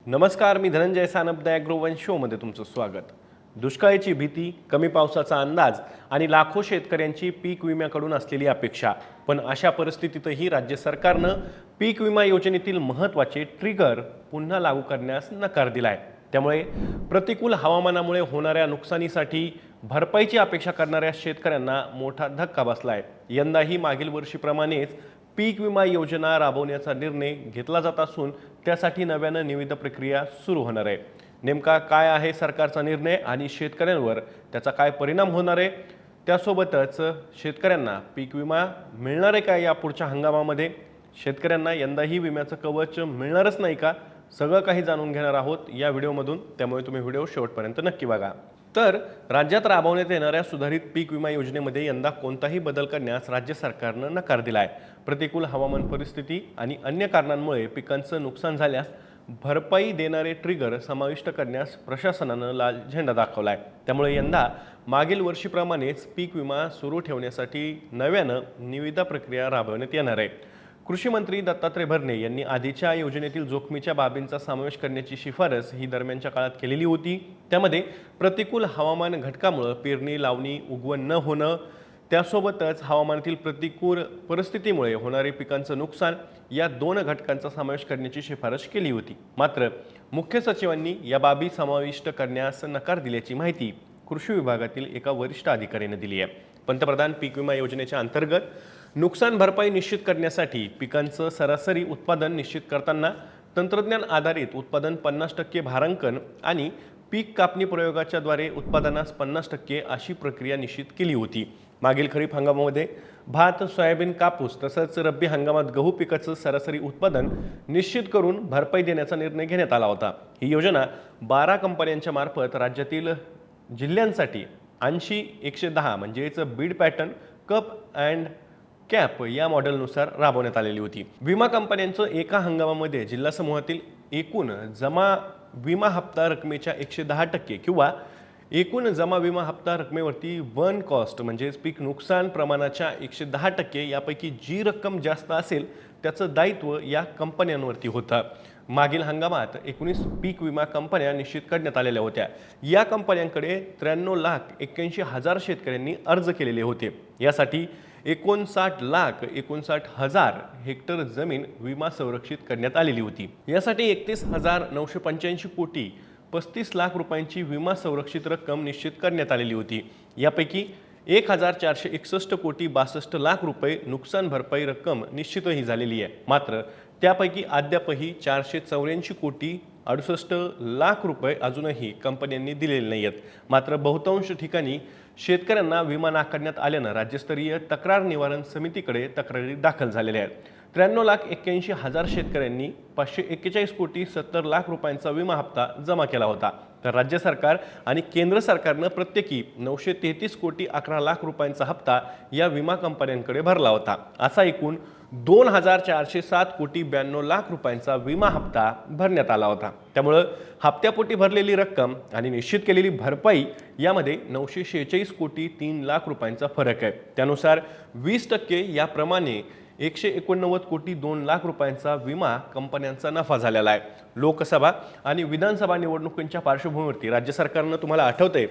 नमस्कार, मी धनंजय सानप द ॲग्रोवन शोमध्ये तुमचं स्वागत। दुष्काळाची भीती, कमी पावसाचा अंदाज आणि लाखो शेतकऱ्यांची पीक विम्याकडून असलेली अपेक्षा, पण अशा परिस्थितीतही राज्य सरकारनं पीक विमा योजनेतील महत्त्वाचे ट्रिगर पुन्हा लागू करण्यास नकार दिलाय। त्यामुळे प्रतिकूल हवामानामुळे होणाऱ्या नुकसानीसाठी भरपाईची अपेक्षा करणाऱ्या शेतकऱ्यांना मोठा धक्का बसलाय। यंदाही मागील वर्षीप्रमाणेच पीक विमा योजना राबवण्याचा निर्णय घेतला जात असून त्यासाठी नव्यानं निविदा प्रक्रिया सुरू होणार आहे। नेमका काय आहे सरकारचा निर्णय आणि शेतकऱ्यांवर त्याचा काय परिणाम होणार आहे, त्यासोबतच शेतकऱ्यांना पीक विमा मिळणार आहे का या पुढच्या हंगामामध्ये, शेतकऱ्यांना यंदाही विम्याचं कवच मिळणारच नाही का, सगळं काही जाणून घेणार आहोत या व्हिडिओमधून। त्यामुळे तुम्ही व्हिडिओ शेवटपर्यंत नक्की बघा। तर राज्यात राबवण्यात येणाऱ्या सुधारित पीक विमा योजनेमध्ये यंदा कोणताही बदल करण्यास राज्य सरकारनं नकार दिला आहे। प्रतिकूल हवामान परिस्थिती आणि अन्य कारणांमुळे पिकांचं नुकसान झाल्यास भरपाई देणारे ट्रिगर समाविष्ट करण्यास प्रशासनानं लाल झेंडा दाखवला आहे। त्यामुळे यंदा मागील वर्षीप्रमाणेच पीक विमा सुरू ठेवण्यासाठी नव्यानं निविदा प्रक्रिया राबवण्यात येणार आहे। कृषी मंत्री दत्तात्रय भरणे यांनी आधीच्या योजनेतील जोखमीच्या बाबींचा समावेश करण्याची शिफारस ही दरम्यानच्या काळात केलेली होती। त्यामध्ये प्रतिकूल हवामान घटकामुळे पेरणी, लावणी, उगवण न होणं, त्यासोबतच हवामानातील प्रतिकूल परिस्थितीमुळे होणारे पिकांचं नुकसान या दोन घटकांचा समावेश करण्याची शिफारस केली होती। मात्र मुख्य सचिवांनी या बाबी समाविष्ट करण्यास नकार दिल्याची माहिती कृषी विभागातील एका वरिष्ठ अधिकाऱ्याने दिली आहे। पंतप्रधान पीक विमा योजनेच्या अंतर्गत नुकसान भरपाई निश्चित करण्यासाठी पिकांचं सरासरी उत्पादन निश्चित करताना तंत्रज्ञान आधारित उत्पादन 50% भारांकन आणि पीक कापणी प्रयोगाच्या द्वारे उत्पादनास 50% अशी प्रक्रिया निश्चित केली होती। मागील खरीप हंगामामध्ये भात, सोयाबीन, कापूस तसंच रब्बी हंगामात गहू पिकाचं सरासरी उत्पादन निश्चित करून भरपाई देण्याचा निर्णय घेण्यात आला होता। ही योजना 12 कंपन्यांच्या मार्फत राज्यातील जिल्ह्यांसाठी 80-110 म्हणजेच Beed pattern, cup and cap या मॉडेलनुसार राबवण्यात आलेली होती। विमा कंपन्यांचं एका हंगामामध्ये जिल्हा समूहातील एकूण जमा विमा हप्ता रकमेच्या 110% किंवा एकूण जमा विमा हप्ता रकमेवरती वन कॉस्ट म्हणजेच पीक नुकसान प्रमाणाच्या 110% यापैकी जी रक्कम जास्त असेल त्याचं दायित्व या कंपन्यांवरती होतं। मागील हंगामात 19 पीक विमा कंपन्या निश्चित करण्यात आलेल्या होत्या। या कंपन्यांकडे 93,81,000 शेतकऱ्यांनी अर्ज केलेले होते। यासाठी 59,59,000 हेक्टर जमीन विमा संरक्षित करण्यात आलेली होती। यासाठी 31,985 कोटी 35 लाख रुपयांची विमा संरक्षित रक्कम निश्चित करण्यात आलेली होती। यापैकी 1,461 कोटी 62 लाख रुपये नुकसान भरपाई रक्कम निश्चितही झालेली आहे। मात्र त्यापैकी अद्यापही 484 कोटी 68 लाख रुपये अजूनही कंपन्यांनी दिलेले नाही आहेत। मात्र बहुतांश ठिकाणी शेतकऱ्यांना विमा नाकारण्यात आल्यानं राज्यस्तरीय तक्रार निवारण समितीकडे तक्रारी दाखल झालेल्या आहेत। 93,81,000 शेतकऱ्यांनी 541 कोटी 70 लाख रुपयांचा विमा हप्ता जमा केला होता। तर राज्य सरकार आणि केंद्र सरकारनं प्रत्येकी 933 कोटी 11 लाख रुपयांचा हप्ता या विमा कंपन्यांकडे भरला होता। असा एकूण 2,407 कोटी 92 लाख रुपयांचा विमा हप्ता भरण्यात आला होता। त्यामुळे हप्त्यापोटी भरलेली रक्कम आणि निश्चित केलेली भरपाई यामध्ये 946 कोटी 3 लाख रुपयांचा फरक आहे। त्यानुसार 20% याप्रमाणे 189 कोटी 2 लाख रुपयांचा विमा कंपन्यांचा नफा झालेला आहे। लोकसभा आणि विधानसभा निवडणुकांच्या पार्श्वभूमीवरती राज्य सरकारनं, तुम्हाला आठवतंय,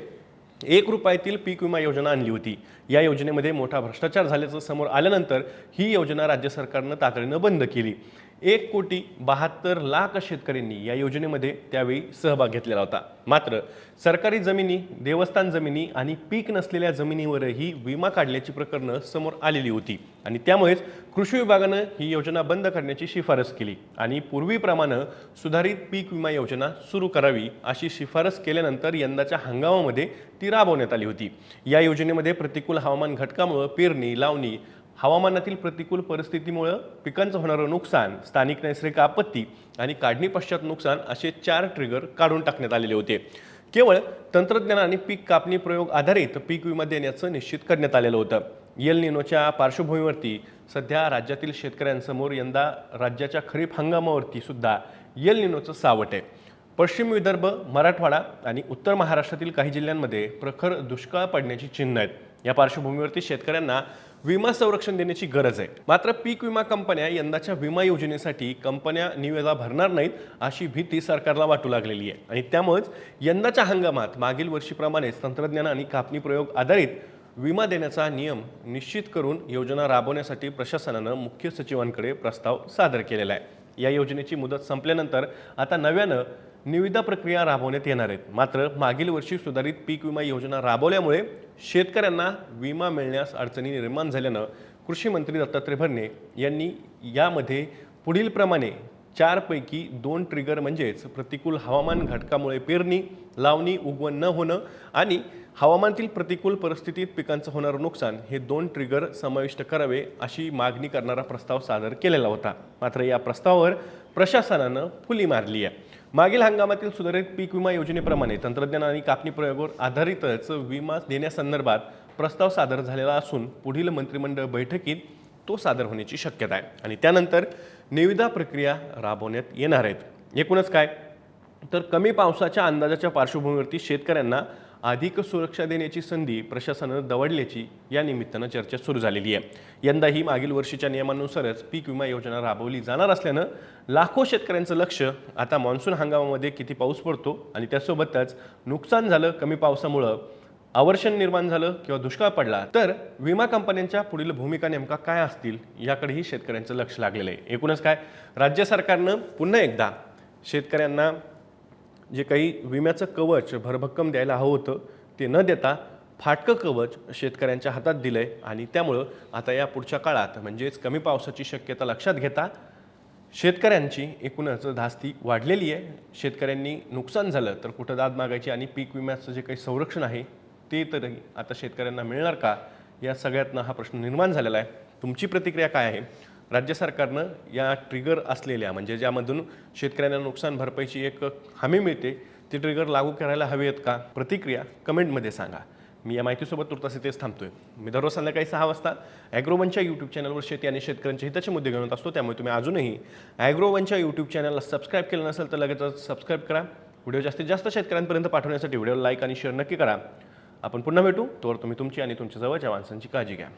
1 रुपयातील पीक विमा योजना आणली होती। या योजनेमध्ये मोठा भ्रष्टाचार झाल्याचं समोर आल्यानंतर ही योजना राज्य सरकारनं तातडीनं बंद केली। 1,72 लाख शेतकऱ्यांनी या योजनेमध्ये त्यावेळी सहभाग घेतलेला होता। मात्र सरकारी जमिनी, देवस्थान जमिनी आणि पीक नसलेल्या जमिनीवरही विमा काढल्याची प्रकरणं समोर आलेली होती आणि त्यामुळेच कृषी विभागानं ही योजना बंद करण्याची शिफारस केली आणि पूर्वीप्रमाणे सुधारित पीक विमा योजना सुरू करावी अशी शिफारस केल्यानंतर यंदाच्या हंगामामध्ये ती राबवण्यात आली होती। या योजनेमध्ये प्रतिकूल हवामान घटकामुळे पेरणी, लावणी, हवामानातील प्रतिकूल परिस्थितीमुळे पिकांचं होणारं नुकसान, स्थानिक नैसर्गिक आपत्ती आणि काढणी पश्चात नुकसान असे 4 ट्रिगर काढून टाकण्यात आलेले होते। केवळ तंत्रज्ञान आणि पीक कापणी प्रयोग आधारित पीक विमा देण्याचं निश्चित करण्यात आलेलं होतं। एल निनोच्या पार्श्वभूमीवरती सध्या राज्यातील शेतकऱ्यांसमोर यंदा राज्याच्या खरीप हंगामावरती सुद्धा एल निनोचं सावट आहे। पश्चिम विदर्भ, मराठवाडा आणि उत्तर महाराष्ट्रातील काही जिल्ह्यांमध्ये प्रखर दुष्काळ पडण्याची चिन्ह आहेत। या पार्श्वभूमीवरती शेतकऱ्यांना विमा संरक्षण देण्याची गरज आहे। मात्र पीक विमा कंपन्या यंदाच्या विमा योजनेसाठी कंपन्या निविदा भरणार नाहीत अशी भीती सरकारला वाटू लागलेली आहे आणि त्यामुळेच यंदाच्या हंगामात मागील वर्षीप्रमाणेच तंत्रज्ञान आणि कापणी प्रयोग आधारित विमा देण्याचा नियम निश्चित करून योजना राबवण्यासाठी प्रशासनानं मुख्य सचिवांकडे प्रस्ताव सादर केलेला आहे। या योजनेची मुदत संपल्यानंतर आता नव्यानं निविदा प्रक्रिया राबवण्यात येणार आहेत। मात्र मागील वर्षी सुधारित पीक विमा योजना राबवल्यामुळे शेतकऱ्यांना विमा मिळण्यास अडचणी निर्माण झाल्यानं कृषी मंत्री दत्तात्रय भरणे यांनी यामध्ये पुढील प्रमाणे 4 पैकी 2 ट्रिगर म्हणजेच प्रतिकूल हवामान घटकामुळे पेरणी, लावणी, उगवण न होणं आणि हवामानातील प्रतिकूल परिस्थितीत पिकांचं होणारं नुकसान हे 2 ट्रिगर समाविष्ट करावे अशी मागणी करणारा प्रस्ताव सादर केलेला होता। मात्र या प्रस्तावावर प्रशासनानं फुली मारली आहे। मागील हंगामातील सुधारित पीक विमा योजनेप्रमाणे तंत्रज्ञान आणि कापणी प्रयोगावर आधारितच विमा देण्यासंदर्भात प्रस्ताव सादर झालेला असून पुढील मंत्रिमंडळ बैठकीत तो सादर होण्याची शक्यता आहे आणि त्यानंतर निविदा प्रक्रिया राबवण्यात येणार आहेत। एकूणच काय तर कमी पावसाच्या अंदाजाच्या पार्श्वभूमीवरती शेतकऱ्यांना अधिक सुरक्षा देण्याची संधी प्रशासनानं दवडल्याची या निमित्तानं चर्चा सुरू झालेली आहे। यंदाही मागील वर्षीच्या नियमानुसारच पीक विमा योजना राबवली जाणार असल्यानं लाखो शेतकऱ्यांचं लक्ष आता मान्सून हंगामामध्ये किती पाऊस पडतो आणि त्यासोबतच नुकसान झालं कमी पावसामुळं, अवर्षण निर्माण झालं किंवा दुष्काळ पडला तर विमा कंपन्यांच्या पुढील भूमिका नेमका काय असतील याकडेही शेतकऱ्यांचं लक्ष लागलेलं आहे। एकूणच काय राज्य सरकारनं पुन्हा एकदा शेतकऱ्यांना जे काही विम्याचं कवच भरभक्कम द्यायला हवं होतं ते न देता फाटकं कवच शेतकऱ्यांच्या हातात दिलंय आणि त्यामुळं आता या पुढच्या काळात म्हणजेच कमी पावसाची शक्यता लक्षात घेता शेतकऱ्यांची एकूणच धास्ती वाढलेली आहे। शेतकऱ्यांनी नुकसान झालं तर कुठं दाद मागायची आणि पीक विम्याचं जे काही संरक्षण आहे ते तरी आता शेतकऱ्यांना मिळणार का या सगळ्यातनं हा प्रश्न निर्माण झालेला आहे। तुमची प्रतिक्रिया काय आहे? राज्य सरकारनं या ट्रिगर असलेल्या म्हणजे ज्यामधून शेतकऱ्यांना नुकसान भरपाईची एक हमी मिळते ती ट्रिगर लागू करायला हवी आहेत का? प्रतिक्रिया कमेंटमध्ये सांगा। मी या माहितीसोबत तुर्तास इथेच थांबतोय। मी दररोज संध्याकाळी 6 वाजता ॲग्रोवनच्या यूट्यूब चॅनलवर शेती आणि शेतकऱ्यांच्या हिताचे मुद्दे घेऊन असतो, त्यामुळे तुम्ही अजूनही ॲग्रोवनच्या यूट्यूब चॅनलला सबस्क्राईब केलं नसेल तर लगेचच सबस्क्राईब करा। व्हिडिओ जास्तीत जास्त शेतकऱ्यांपर्यंत पाठवण्यासाठी व्हिडिओला लाईक आणि शेअर नक्की करा। आपण पुन्हा भेटू, तोवर तुम्ही तुमची आणि तुमच्या जवळच्या माणसांची काळजी घ्या।